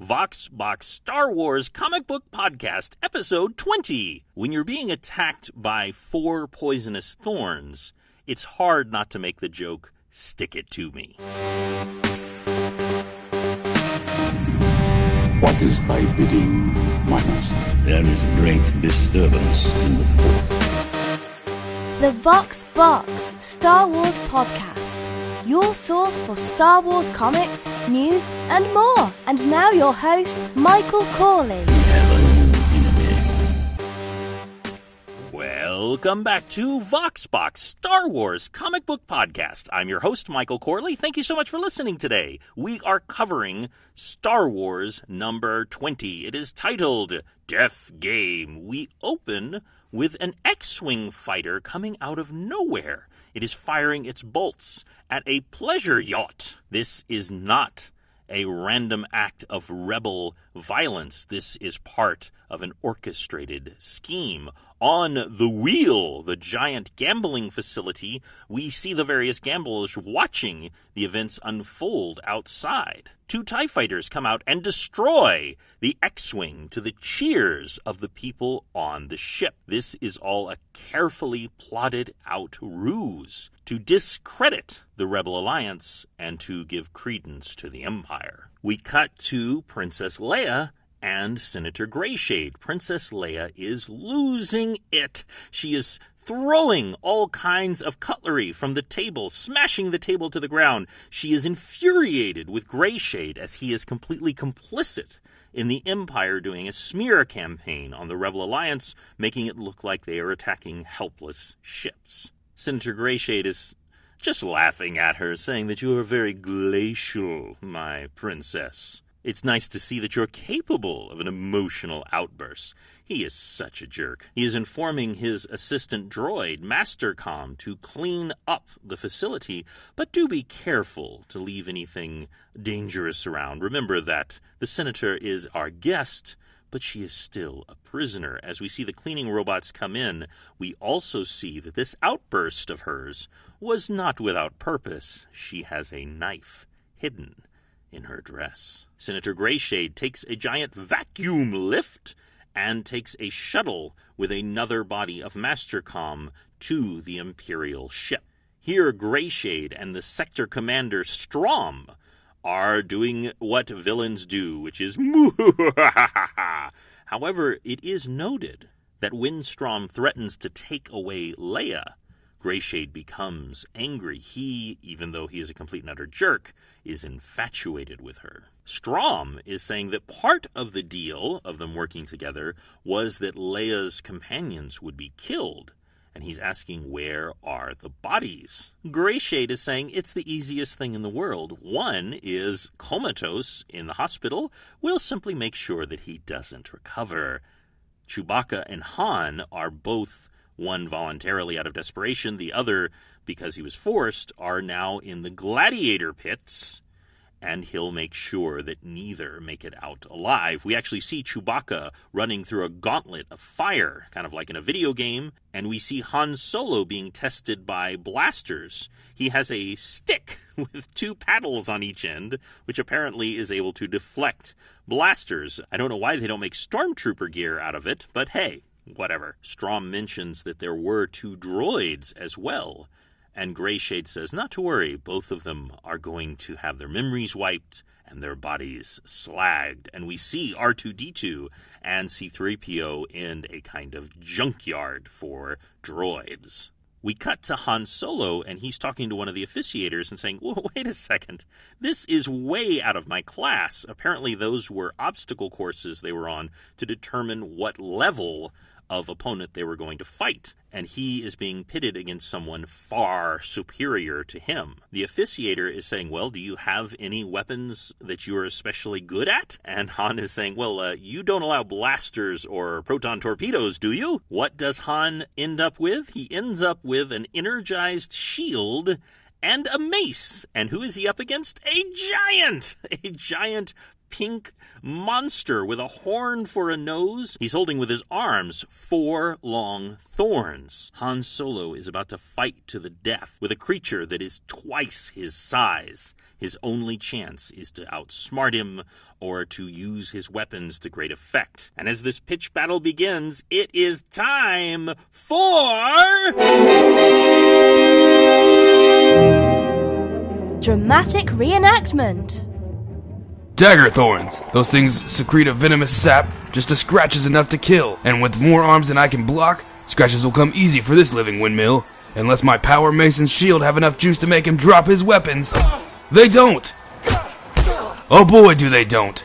Vox Box Star Wars Comic Book Podcast, Episode 20. When you're being attacked by 4 poisonous thorns, it's hard not to make the joke, stick it to me. What is thy bidding, my master? There is great disturbance in the Force. The Vox Box Star Wars Podcast. Your source for Star Wars comics, news, and more. And now your host, Michael Corley. Welcome back to Vox Box Star Wars Comic Book Podcast. I'm your host, Michael Corley. Thank you so much for listening today. We are covering Star Wars number 20. It is titled Death Game. We open with an X-Wing fighter coming out of nowhere. It is firing its bolts at a pleasure yacht. This is not a random act of rebel violence. This is part of an orchestrated scheme. On the wheel, the giant gambling facility, we see the various gamblers watching the events unfold outside. 2 TIE fighters come out and destroy the X-Wing to the cheers of the people on the ship. This is all a carefully plotted out ruse to discredit the Rebel Alliance and to give credence to the Empire. We cut to Princess Leia and Senator Greyshade. Princess Leia is losing it. She is throwing all kinds of cutlery from the table, smashing the table to the ground. She is infuriated with Greyshade as he is completely complicit in the Empire doing a smear campaign on the Rebel Alliance, making it look like they are attacking helpless ships. Senator Greyshade is just laughing at her, saying that you are very glacial, my princess. It's nice to see that you're capable of an emotional outburst. He is such a jerk. He is informing his assistant droid, Mastercom, to clean up the facility, but do be careful to leave anything dangerous around. Remember that the senator is our guest, but she is still a prisoner. As we see the cleaning robots come in, we also see that this outburst of hers was not without purpose. She has a knife hidden in her dress. Senator Greyshade takes a giant vacuum lift and takes a shuttle with another body of Mastercom to the Imperial ship. Here, Greyshade and the sector commander Strom are doing what villains do, which is However, it is noted that when Strom threatens to take away Leia, Greyshade becomes angry. He, even though he is a complete and utter jerk, is infatuated with her. Strom is saying that part of the deal of them working together was that Leia's companions would be killed, and he's asking, where are the bodies? Greyshade is saying it's the easiest thing in the world. One is comatose in the hospital. We'll simply make sure that he doesn't recover. Chewbacca and Han are both, one voluntarily out of desperation, the other because he was forced, are now in the gladiator pits, and he'll make sure that neither make it out alive. We actually see Chewbacca running through a gauntlet of fire, kind of like in a video game, and we see Han Solo being tested by blasters. He has a stick with 2 paddles on each end, which apparently is able to deflect blasters. I don't know why they don't make stormtrooper gear out of it, but hey, whatever. Strom mentions that there were 2 droids as well, and Greyshade says not to worry, both of them are going to have their memories wiped and their bodies slagged. And we see R2-D2 and C-3PO in a kind of junkyard for droids. We cut to Han Solo, and he's talking to one of the officiators and saying, whoa, wait a second, this is way out of my class. Apparently those were obstacle courses they were on to determine what level of opponent they were going to fight, and he is being pitted against someone far superior to him. The officiator is saying, well, do you have any weapons that you are especially good at? And Han is saying, well, you don't allow blasters or proton torpedoes, do you? What does Han end up with? He ends up with an energized shield and a mace. And who is he up against? A giant pink monster with a horn for a nose. He's holding with his arms 4 long thorns. Han Solo is about to fight to the death with a creature that is twice his size. His only chance is to outsmart him or to use his weapons to great effect. And as this pitched battle begins, it is time for... Dramatic reenactment. Dagger thorns. Those things secrete a venomous sap. Just a scratch is enough to kill. And with more arms than I can block, scratches will come easy for this living windmill. Unless my Power Mason's shield have enough juice to make him drop his weapons. They don't! Oh boy, do they don't!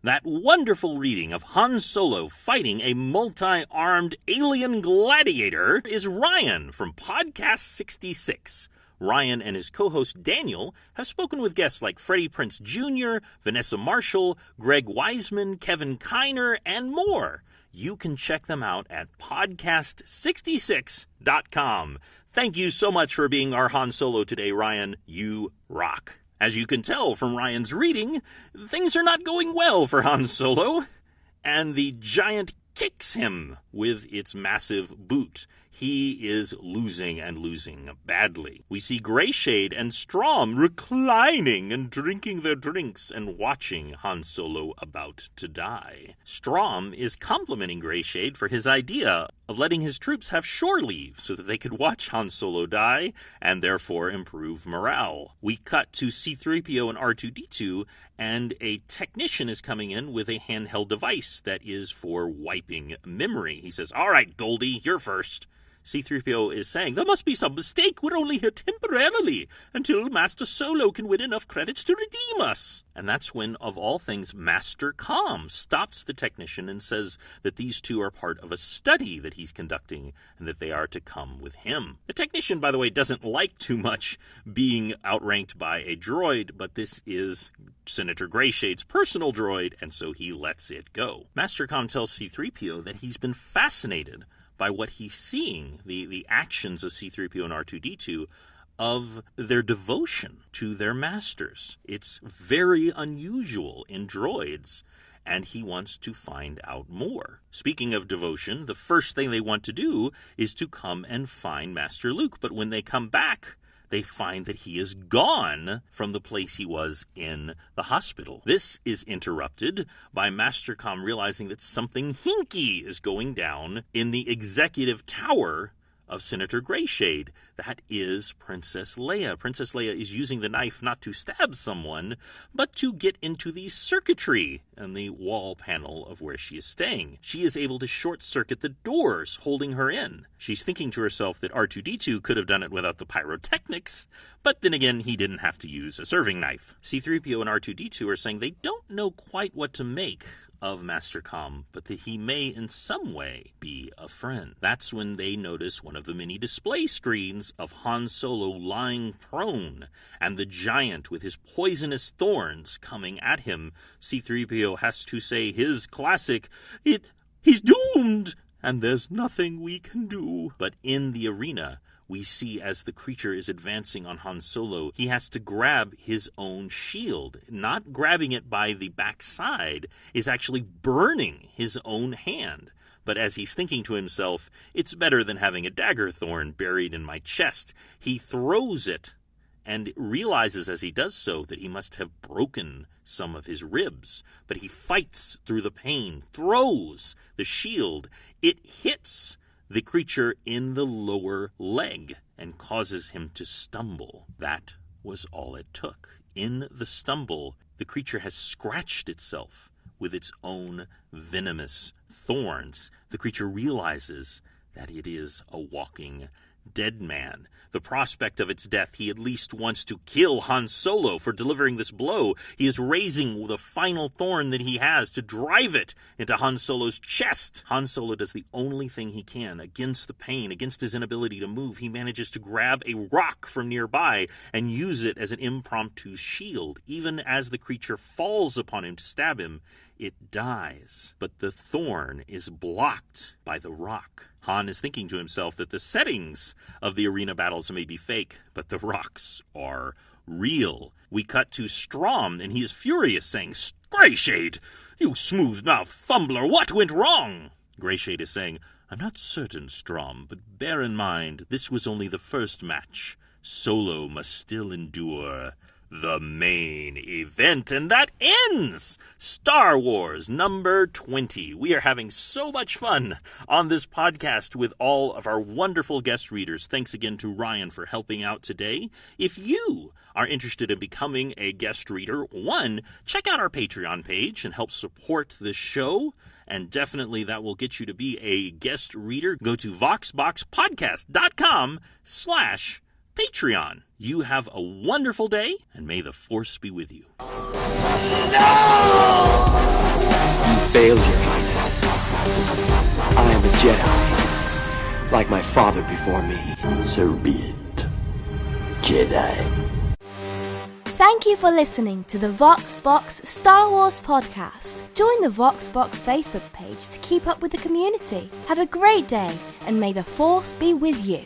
That wonderful reading of Han Solo fighting a multi-armed alien gladiator is Ryan from Podcast 66. Ryan and his co-host Daniel have spoken with guests like Freddie Prinze Jr., Vanessa Marshall, Greg Wiseman, Kevin Kiner, and more. You can check them out at podcast66.com. Thank you so much for being our Han Solo today, Ryan. You rock. As you can tell from Ryan's reading, things are not going well for Han Solo, and the giant kicks him with its massive boot. He is losing and losing badly. We see Greyshade and Strom reclining and drinking their drinks and watching Han Solo about to die. Strom is complimenting Greyshade for his idea of letting his troops have shore leave so that they could watch Han Solo die and therefore improve morale. We cut to C-3PO and R2-D2, and a technician is coming in with a handheld device that is for wiping memory. He says, "All right, Goldie, you're first." C-3PO is saying, "There must be some mistake. We're only here temporarily until Master Solo can win enough credits to redeem us." And that's when, of all things, Master Com stops the technician and says that these two are part of a study that he's conducting and that they are to come with him. The technician, by the way, doesn't like too much being outranked by a droid, but this is Senator Greyshade's personal droid, and so he lets it go. Master Com tells C-3PO that he's been fascinated by what he's seeing, the actions of C-3PO and R2-D2, of their devotion to their masters. It's very unusual in droids, and he wants to find out more. Speaking of devotion, the first thing they want to do is to come and find Master Luke, but when they come back, they find that he is gone from the place he was in the hospital. This is interrupted by Master Com realizing that something hinky is going down in the executive tower of Senator Greyshade. That is Princess Leia. Princess Leia is using the knife not to stab someone, but to get into the circuitry and the wall panel of where she is staying. She is able to short-circuit the doors holding her in. She's thinking to herself that R2-D2 could have done it without the pyrotechnics, but then again, he didn't have to use a serving knife. C-3PO and R2-D2 are saying they don't know quite what to make of Master Com, but that he may in some way be a friend. That's when they notice one of the many display screens of Han Solo lying prone, and the giant with his poisonous thorns coming at him. C-3PO has to say his classic, he's doomed, and there's nothing we can do. But in the arena, we see as the creature is advancing on Han Solo, he has to grab his own shield. Not grabbing it by the backside is actually burning his own hand. But as he's thinking to himself, it's better than having a dagger thorn buried in my chest, he throws it and realizes as he does so that he must have broken some of his ribs. But he fights through the pain, throws the shield. It hits the creature in the lower leg and causes him to stumble. That was all it took. In the stumble, the creature has scratched itself with its own venomous thorns. The creature realizes that it is a walking dead man. The prospect of its death, he at least wants to kill Han Solo for delivering this blow. He is raising the final thorn that he has to drive it into Han Solo's chest. Han Solo does the only thing he can against the pain, against his inability to move. He manages to grab a rock from nearby and use it as an impromptu shield. Even as the creature falls upon him to stab him, it dies, but the thorn is blocked by the rock. Han is thinking to himself that the settings of the arena battles may be fake, but the rocks are real. We cut to Strom, and he is furious, saying, "Greyshade, you smooth-mouthed fumbler, what went wrong?" Greyshade is saying, "I'm not certain, Strom, but bear in mind, this was only the first match. Solo must still endure the main event." And that ends Star Wars number 20. We are having so much fun on this podcast with all of our wonderful guest readers. Thanks again to Ryan for helping out today. If you are interested in becoming a guest reader, one, check out our Patreon page and help support this show. And definitely that will get you to be a guest reader. Go to voxboxpodcast.com/Patreon. You have a wonderful day, and may the Force be with you. You failed, Your Highness. I am a Jedi, like my father before me. So be it, Jedi. Thank you for listening to the Vox Box Star Wars podcast. Join the Vox Box Facebook page to keep up with the community. Have a great day, and may the Force be with you.